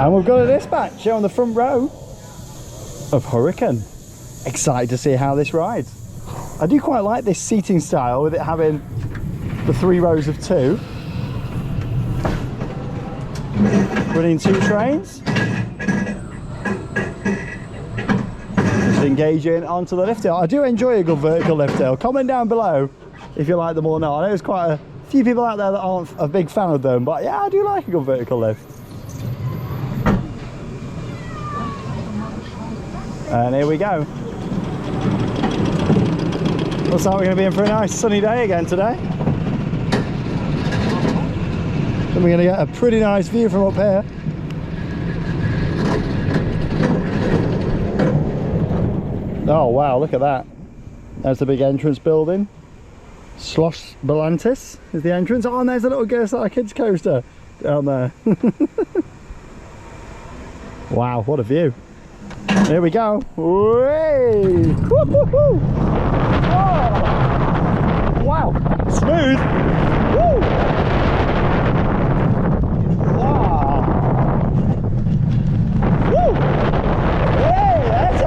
And we've got a dispatch on the front row of Huracan. Excited to see how this rides. I do quite like this seating style with it having the 3 rows of 2. Running 2 trains. Just engaging onto the lift hill. I do enjoy a good vertical lift hill. Comment down below if you like them or not. I know there's quite a few people out there that aren't a big fan of them, but yeah, I do like a good vertical lift. And here we go. Looks like we're going to be in for a nice sunny day again today. And we're going to get a pretty nice view from up here. Oh wow, look at that. There's the big entrance building. Slosh Belantis is the entrance. Oh, and there's a little Gerstlauer kids coaster down there. Wow, what a view. Here we go. Whee! Oh! Wow, smooth. Woo! Wow. Woo! Hey, that's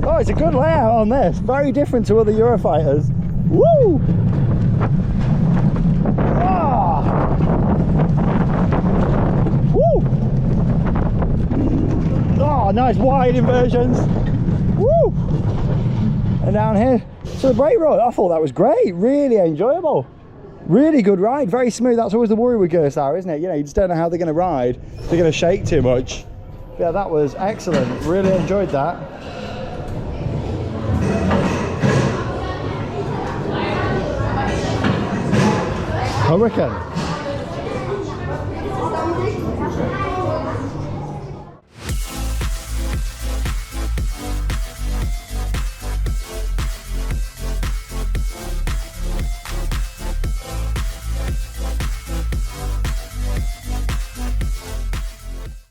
oh, it's a good layout on this. Very different to other Eurofighters. Woo! Ah! Woo! Oh, nice wide inversions. Woo! And down here, so the brake roll, I thought that was great, really enjoyable. Really good ride, very smooth. That's always the worry with Gerstlauer, isn't it? You know, you just don't know how they're going to ride. They're going to shake too much. But yeah, that was excellent. Really enjoyed that. Huracan.